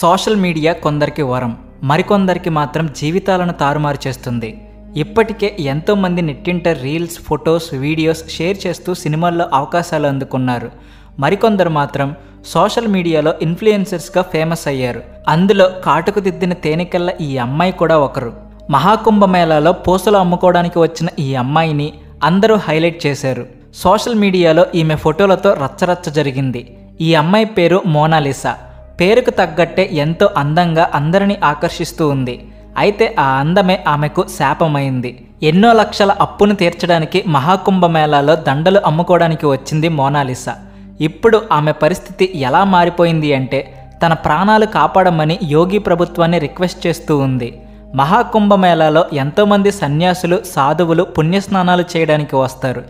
Social media కొందరికి వరం, మరికొందరికి మాత్రం జీవితాలను తారుమారు చేస్తుంది. ఇప్పటికే ఎంతోమంది నెట్టింట రీల్స్, ఫొటోస్, వీడియోస్ షేర్ చేస్తూ సినిమాల్లో అవకాశాలు అందుకున్నారు. మరికొందరు మాత్రం సోషల్ మీడియాలో ఇన్ఫ్లుయెన్సర్స్గా ఫేమస్ అయ్యారు. అందులో కాటుకు దిద్దిన తేనికల్ల ఈ అమ్మాయి కూడా ఒకరు. మహాకుంభమేళాలో పూసలు అమ్ముకోవడానికి వచ్చిన ఈ అమ్మాయిని అందరూ హైలైట్ చేశారు. సోషల్ మీడియాలో ఈమె ఫోటోలతో రచ్చరచ్చ జరిగింది. ఈ అమ్మాయి పేరు మోనాలిసా. పేరుకు తగ్గట్టే ఎంతో అందంగా అందరినీ ఆకర్షిస్తూ ఉంది. అయితే ఆ అందమే ఆమెకు శాపమైంది. ఎన్నో లక్షల అప్పును తీర్చడానికి మహాకుంభమేళాలో దండలు అమ్ముకోవడానికి వచ్చింది మోనాలిసా. ఇప్పుడు ఆమె పరిస్థితి ఎలా మారిపోయింది అంటే తన ప్రాణాలు కాపాడమని యోగి ప్రభుత్వాన్ని రిక్వెస్ట్ చేస్తూ ఉంది. మహాకుంభమేళాలో ఎంతోమంది సన్యాసులు, సాధువులు పుణ్యస్నానాలు చేయడానికి వస్తారు.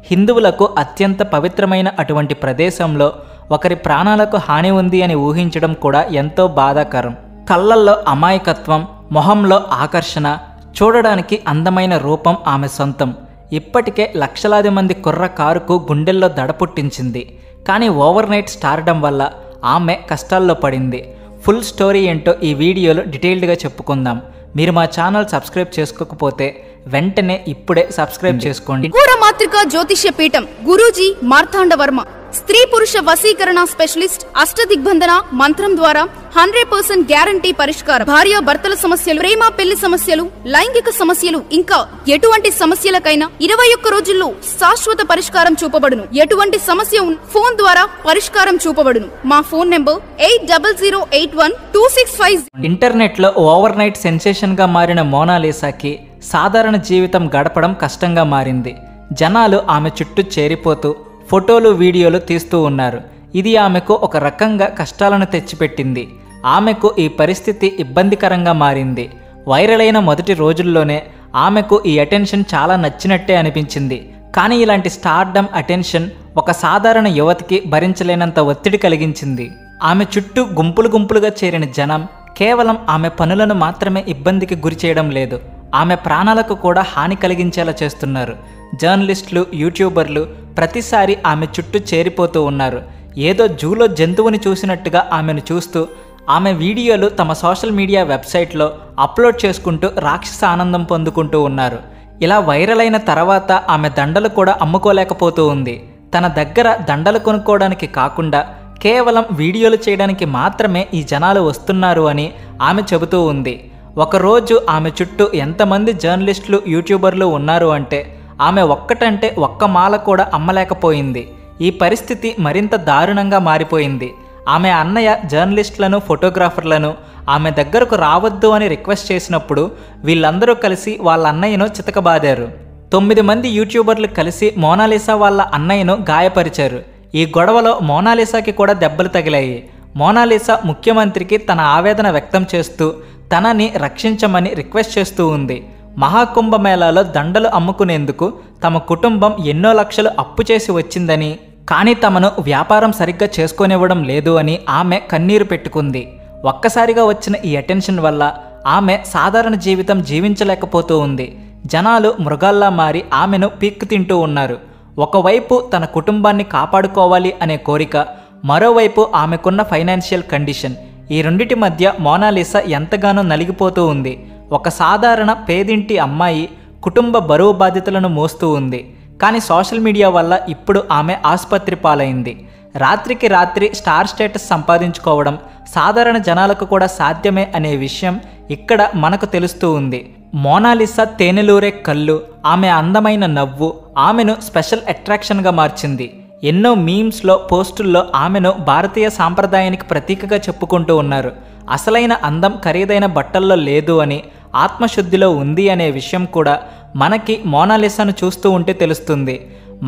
హిందువులకు అత్యంత పవిత్రమైన అటువంటి ప్రదేశంలో ఒకరి ప్రాణాలకు హాని ఉంది అని ఊహించడం కూడా ఎంతో బాధాకరం. కళ్ళల్లో అమాయకత్వం, మొహంలో ఆకర్షణ, చూడడానికి అందమైన రూపం ఆమె సొంతం. ఇప్పటికే లక్షలాది మంది కుర్రకారుకు గుండెల్లో దడ పుట్టించింది. కానీ ఓవర్ నైట్ స్టార్డమ్ వల్ల ఆమె కష్టాల్లో పడింది. ఫుల్ స్టోరీ ఏంటో ఈ వీడియోలో డీటెయిల్డ్గా చెప్పుకుందాం. మీరు మా ఛానల్ సబ్స్క్రైబ్ చేసుకోకపోతే వెంటనే ఇప్పుడే సబ్స్క్రైబ్ చేసుకోండి. మాత్రికా జ్యోతిష్య పీఠం గురూజీ మార్తాండ వర్మ, స్త్రీ పురుష వశీకరణ స్పెషలిస్ట్, అష్టదిగ్బంధన మంత్రం ద్వారా 100% గ్యారంటీ పరిష్కారం. భార్య భర్తల సమస్యలు, ప్రేమ పెళ్లి సమస్యలు, లైంగిక సమస్యలు, ఇంకా ఎటువంటి సమస్యలకైనా 21 రోజుల్లో శాశ్వత పరిష్కారం చూపబడును. ఎటువంటి సమస్య ఫోన్ ద్వారా పరిష్కారం చూపబడును. మా ఫోన్ నెంబర్ 80081265. ఇంటర్నెట్లో ఓవర్ నైట్ సెన్సేషన్ గా మారిన మోనాలిసాకి సాధారణ జీవితం గడపడం కష్టంగా మారింది. జనాలు ఆమె చుట్టూ చేరిపోతూ ఫోటోలు, వీడియోలు తీస్తూ ఉన్నారు. ఇది ఆమెకు ఒక రకంగా కష్టాలను తెచ్చిపెట్టింది. ఆమెకు ఈ పరిస్థితి ఇబ్బందికరంగా మారింది. వైరల్ అయిన మొదటి రోజుల్లోనే ఆమెకు ఈ అటెన్షన్ చాలా నచ్చినట్టే అనిపించింది. కానీ ఇలాంటి స్టార్డమ్, అటెన్షన్ ఒక సాధారణ యువతికి భరించలేనంత ఒత్తిడి కలిగించింది. ఆమె చుట్టూ గుంపులు గుంపులుగా చేరిన జనం కేవలం ఆమె పనులను మాత్రమే ఇబ్బందికి గురి చేయడం లేదు, ఆమె ప్రాణాలకు కూడా హాని కలిగించేలా చేస్తున్నారు. జర్నలిస్టులు, యూట్యూబర్లు ప్రతిసారి ఆమె చుట్టూ చేరిపోతూ ఉన్నారు. ఏదో జూలో జంతువుని చూసినట్టుగా ఆమెను చూస్తూ ఆమె వీడియోలు తమ సోషల్ మీడియా వెబ్సైట్లో అప్లోడ్ చేసుకుంటూ రాక్షస ఆనందం పొందుకుంటూ ఉన్నారు. ఇలా వైరల్ అయిన తర్వాత ఆమె దండలు కూడా అమ్ముకోలేకపోతూ ఉంది. తన దగ్గర దండలు కొనుక్కోవడానికి కాకుండా కేవలం వీడియోలు చేయడానికి మాత్రమే ఈ జనాలు వస్తున్నారు అని ఆమె చెబుతూ ఉంది. ఒకరోజు ఆమె చుట్టూ ఎంతమంది జర్నలిస్టులు, యూట్యూబర్లు ఉన్నారు అంటే ఆమె ఒక్కటంటే ఒక్క మాల కూడా అమ్మలేకపోయింది. ఈ పరిస్థితి మరింత దారుణంగా మారిపోయింది. ఆమె అన్నయ్య జర్నలిస్టులను, ఫోటోగ్రాఫర్లను ఆమె దగ్గరకు రావద్దు అని రిక్వెస్ట్ చేసినప్పుడు వీళ్ళందరూ కలిసి వాళ్ళ అన్నయ్యను చితకబాదారు. 9 మంది యూట్యూబర్లు కలిసి మోనాలిసా వాళ్ళ అన్నయ్యను గాయపరిచారు. ఈ గొడవలో మోనాలిసాకి కూడా దెబ్బలు తగిలాయి. మోనాలిసా ముఖ్యమంత్రికి తన ఆవేదన వ్యక్తం చేస్తూ తనని రక్షించమని రిక్వెస్ట్ చేస్తూ ఉంది. మహాకుంభమేళాలో దండలు అమ్ముకునేందుకు తమ కుటుంబం ఎన్నో లక్షలు అప్పు చేసి వచ్చిందని, కానీ తమను వ్యాపారం సరిగ్గా చేసుకోనివ్వడం లేదు అని ఆమె కన్నీరు పెట్టుకుంది. ఒక్కసారిగా వచ్చిన ఈ అటెన్షన్ వల్ల ఆమె సాధారణ జీవితం జీవించలేకపోతూ ఉంది. జనాలు మృగాల్లా మారి ఆమెను పీక్కు తింటూ ఉన్నారు. ఒకవైపు తన కుటుంబాన్ని కాపాడుకోవాలి అనే కోరిక, మరోవైపు ఆమెకున్న ఫైనాన్షియల్ కండిషన్, ఈ రెండిటి మధ్య మోనాలిసా ఎంతగానో నలిగిపోతూ ఉంది. ఒక సాధారణ పేదింటి అమ్మాయి కుటుంబ బరువు బాధ్యతలను మోస్తూ ఉంది. కానీ సోషల్ మీడియా వల్ల ఇప్పుడు ఆమె ఆసుపత్రి పాలైంది. రాత్రికి రాత్రి స్టార్ స్టేటస్ సంపాదించుకోవడం సాధారణ జనాలకు కూడా సాధ్యమే అనే విషయం ఇక్కడ మనకు తెలుస్తూ ఉంది. మోనాలిసా తేనెలూరే కళ్ళు, ఆమె అందమైన నవ్వు ఆమెను స్పెషల్ అట్రాక్షన్గా మార్చింది. ఎన్నో మీమ్స్లో, పోస్టుల్లో ఆమెను భారతీయ సాంప్రదాయానికి ప్రతీకగా చెప్పుకుంటూ ఉన్నారు. అసలైన అందం ఖరీదైన బట్టల్లో లేదు అని, ఆత్మశుద్ధిలో ఉంది అనే విషయం కూడా మనకి మోనాలిసాను చూస్తూ ఉంటే తెలుస్తుంది.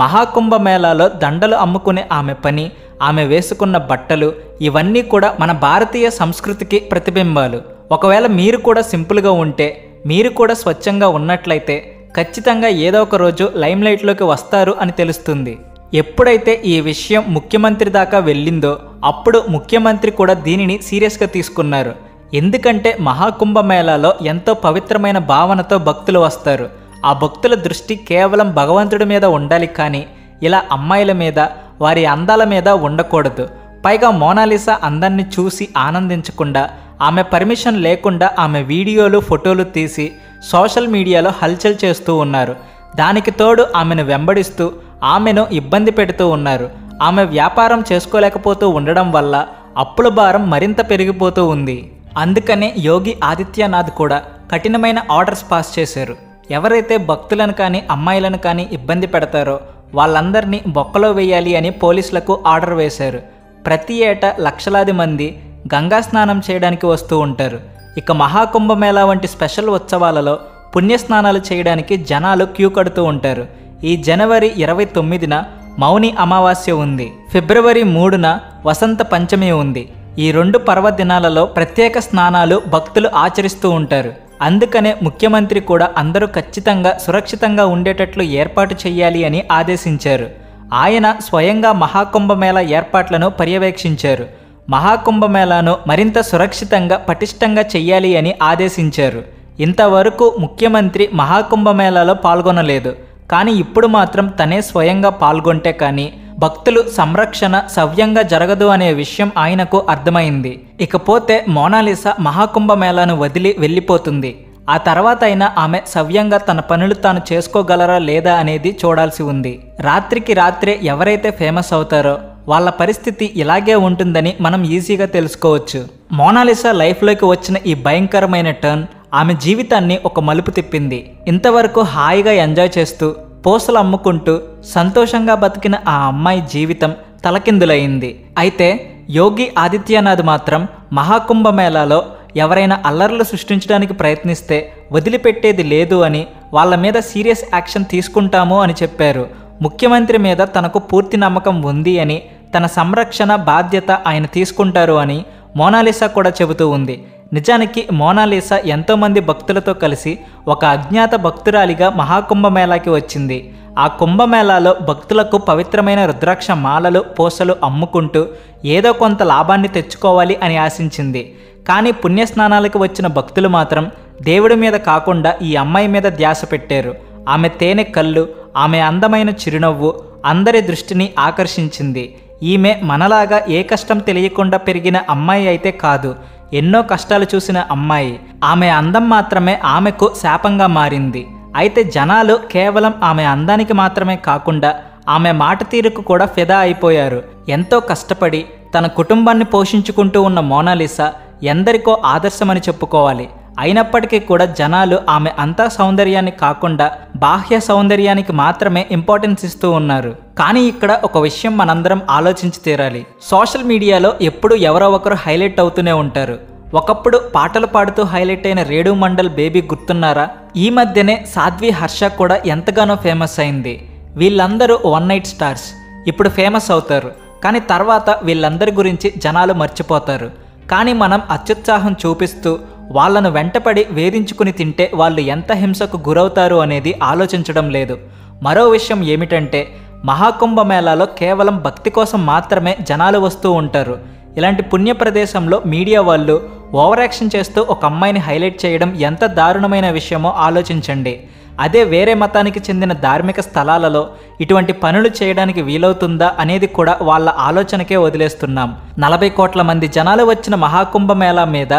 మహాకుంభమేళాలో దండలు అమ్ముకునే ఆమె పని, ఆమె వేసుకున్న బట్టలు ఇవన్నీ కూడా మన భారతీయ సంస్కృతికి ప్రతిబింబాలు. ఒకవేళ మీరు కూడా సింపుల్గా ఉంటే, మీరు కూడా స్వచ్ఛంగా ఉన్నట్లయితే ఖచ్చితంగా ఏదో ఒక రోజు లైమ్లైట్లోకి వస్తారు అని తెలుస్తుంది. ఎప్పుడైతే ఈ విషయం ముఖ్యమంత్రి దాకా వెళ్ళిందో అప్పుడు ముఖ్యమంత్రి కూడా దీనిని సీరియస్గా తీసుకున్నారు. ఎందుకంటే మహాకుంభమేళాలో ఎంతో పవిత్రమైన భావనతో భక్తులు వస్తారు. ఆ భక్తుల దృష్టి కేవలం భగవంతుడి మీద ఉండాలి, కానీ ఇలా అమ్మాయిల మీద, వారి అందాల మీద ఉండకూడదు. పైగా మోనాలిసా అందాన్ని చూసి ఆనందించకుండా ఆమె పర్మిషన్ లేకుండా ఆమె వీడియోలు ఫోటోలు తీసి సోషల్ మీడియాలో హల్చల్ చేస్తూ ఉన్నారు. దానికి తోడు ఆమెను వెంబడిస్తూ ఆమెను ఇబ్బంది పెడుతూ ఉన్నారు. ఆమె వ్యాపారం చేసుకోలేకపోతూ ఉండడం వల్ల అప్పుల భారం మరింత పెరిగిపోతూ ఉంది. అందుకనే యోగి ఆదిత్యనాథ్ కూడా కఠినమైన ఆర్డర్స్ పాస్ చేశారు. ఎవరైతే భక్తులను కానీ అమ్మాయిలను కానీ ఇబ్బంది పెడతారో వాళ్ళందరినీ బొక్కలో వేయాలి అని పోలీసులకు ఆర్డర్ వేశారు. ప్రతి ఏటా లక్షలాది మంది గంగా స్నానం చేయడానికి వస్తూ ఉంటారు. ఇక మహాకుంభమేళా వంటి స్పెషల్ ఉత్సవాలలో పుణ్యస్నానాలు చేయడానికి జనాలు క్యూ కడుతూ ఉంటారు. ఈ జనవరి 29న మౌని అమావాస్య ఉంది. ఫిబ్రవరి 3న వసంత పంచమి ఉంది. ఈ 2 పర్వదినాలలో ప్రత్యేక స్నానాలు భక్తులు ఆచరిస్తూ ఉంటారు. అందుకనే ముఖ్యమంత్రి కూడా అందరూ ఖచ్చితంగా సురక్షితంగా ఉండేటట్లు ఏర్పాటు చేయాలి అని ఆదేశించారు. ఆయన స్వయంగా మహాకుంభమేళా ఏర్పాట్లను పర్యవేక్షించారు. మహాకుంభమేళాను మరింత సురక్షితంగా పటిష్టంగా చెయ్యాలి అని ఆదేశించారు. ఇంతవరకు ముఖ్యమంత్రి మహాకుంభమేళాలో పాల్గొనలేదు. కానీ ఇప్పుడు మాత్రం తనే స్వయంగా పాల్గొంటే కానీ భక్తులు సంరక్షణ సవ్యంగా జరగదు అనే విషయం ఆయనకు అర్థమైంది. ఇకపోతే మోనాలిసా మహాకుంభమేళాను వదిలి వెళ్ళిపోతుంది. ఆ తర్వాత అయినా ఆమె సవ్యంగా తన పనులు తాను చేసుకోగలరా లేదా అనేది చూడాల్సి ఉంది. రాత్రికి రాత్రే ఎవరైతే ఫేమస్ అవుతారో వాళ్ళ పరిస్థితి ఇలాగే ఉంటుందని మనం ఈజీగా తెలుసుకోవచ్చు. మోనాలిసా లైఫ్లోకి వచ్చిన ఈ భయంకరమైన టర్న్ ఆమె జీవితాన్ని ఒక మలుపు తిప్పింది. ఇంతవరకు హాయిగా ఎంజాయ్ చేస్తూ పూసలు అమ్ముకుంటూ సంతోషంగా బతికిన ఆ అమ్మాయి జీవితం తలకిందులైంది. అయితే యోగి ఆదిత్యనాథ్ మాత్రం మహాకుంభమేళాలో ఎవరైనా అల్లర్లు సృష్టించడానికి ప్రయత్నిస్తే వదిలిపెట్టేది లేదు అని, వాళ్ళ మీద సీరియస్ యాక్షన్ తీసుకుంటాము అని చెప్పారు. ముఖ్యమంత్రి మీద తనకు పూర్తి నమ్మకం ఉంది అని, తన సంరక్షణ బాధ్యత ఆయన తీసుకుంటారు అని మోనాలిసా కూడా చెబుతూ ఉంది. నిజానికి మోనాలిసా ఎంతోమంది భక్తులతో కలిసి ఒక అజ్ఞాత భక్తురాలిగా మహాకుంభమేళాకి వచ్చింది. ఆ కుంభమేళాలో భక్తులకు పవిత్రమైన రుద్రాక్ష మాలలు పూసలు అమ్ముకుంటూ ఏదో కొంత లాభాన్ని తెచ్చుకోవాలి అని ఆశించింది. కానీ పుణ్యస్నానాలకు వచ్చిన భక్తులు మాత్రం దేవుడి మీద కాకుండా ఈ అమ్మాయి మీద ధ్యాస పెట్టారు. ఆమె తేనె కళ్ళు, ఆమె అందమైన చిరునవ్వు అందరి దృష్టిని ఆకర్షించింది. ఈమె మనలాగా ఏ కష్టం తెలియకుండా పెరిగిన అమ్మాయి అయితే కాదు, ఎన్నో కష్టాలు చూసిన అమ్మాయి. ఆమె అందం మాత్రమే ఆమెకు శాపంగా మారింది. అయితే జనాలు కేవలం ఆమె అందానికి మాత్రమే కాకుండా ఆమె మాట తీరుకు కూడా ఫిదా అయిపోయారు. ఎంతో కష్టపడి తన కుటుంబాన్ని పోషించుకుంటూ ఉన్న మోనాలిసా ఎందరికో ఆదర్శమని చెప్పుకోవాలి. అయినప్పటికీ కూడా జనాలు ఆమె అంతా సౌందర్యాన్ని కాకుండా బాహ్య సౌందర్యానికి మాత్రమే ఇంపార్టెన్స్ ఇస్తూ ఉన్నారు. కానీ ఇక్కడ ఒక విషయం మనందరం ఆలోచించి తీరాలి. సోషల్ మీడియాలో ఎప్పుడు ఎవరో ఒకరు హైలైట్ అవుతూనే ఉంటారు. ఒకప్పుడు పాటలు పాడుతూ హైలైట్ అయిన రేణు మండల్ బేబీ గుర్తున్నారా? ఈ మధ్యనే సాధ్వి హర్ష కూడా ఎంతగానో ఫేమస్ అయింది. వీళ్ళందరూ వన్ నైట్ స్టార్స్. ఇప్పుడు ఫేమస్ అవుతారు, కానీ తర్వాత వీళ్ళందరి గురించి జనాలు మర్చిపోతారు. కానీ మనం అత్యుత్సాహం చూపిస్తూ వాళ్ళను వెంటపడి వేధించుకుని తింటే వాళ్ళు ఎంత హింసకు గురవుతారు అనేది ఆలోచించడం లేదు. మరో విషయం ఏమిటంటే మహాకుంభమేళాలో కేవలం భక్తి కోసం మాత్రమే జనాలు వస్తూ ఉంటారు. ఇలాంటి పుణ్య ప్రదేశంలో మీడియా వాళ్ళు ఓవర్ యాక్షన్ చేస్తూ ఒక అమ్మాయిని హైలైట్ చేయడం ఎంత దారుణమైన విషయమో ఆలోచించండి. అదే వేరే మతానికి చెందిన ధార్మిక స్థలాలలో ఇటువంటి పనులు చేయడానికి వీలవుతుందా అనేది కూడా వాళ్ళ ఆలోచనకే వదిలేస్తున్నాం. 40 కోట్ల మంది జనాలు వచ్చిన మహాకుంభమేళా మీద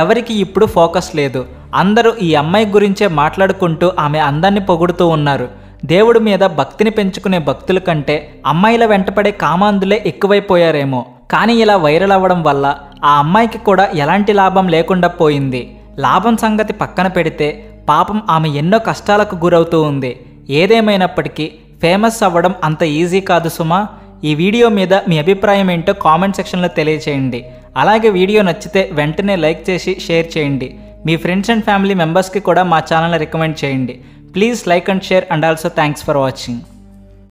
ఎవరికి ఇప్పుడు ఫోకస్ లేదు. అందరూ ఈ అమ్మాయి గురించే మాట్లాడుకుంటూ ఆమె అందాన్ని పొగుడుతూ ఉన్నారు. దేవుడి మీద భక్తిని పెంచుకునే భక్తుల కంటే అమ్మాయిల వెంటపడే కామాంధులే ఎక్కువైపోయారేమో. కానీ ఇలా వైరల్ అవ్వడం వల్ల ఆ అమ్మాయికి కూడా ఎలాంటి లాభం లేకుండా పోయింది. లాభం సంగతి పక్కన పెడితే పాపం ఆమె ఎన్నో కష్టాలకు గురవుతూ ఉంది. ఏదేమైనప్పటికీ ఫేమస్ అవ్వడం అంత ఈజీ కాదు సుమా. ఈ వీడియో మీద మీ అభిప్రాయం ఏంటో కామెంట్ సెక్షన్లో తెలియచేయండి. అలాగే వీడియో నచ్చితే వెంటనే లైక్ చేసి షేర్ చేయండి. మీ ఫ్రెండ్స్ అండ్ ఫ్యామిలీ మెంబర్స్కి కూడా మా ఛానల్ని రికమెండ్ చేయండి. Please like and share and also thanks for watching.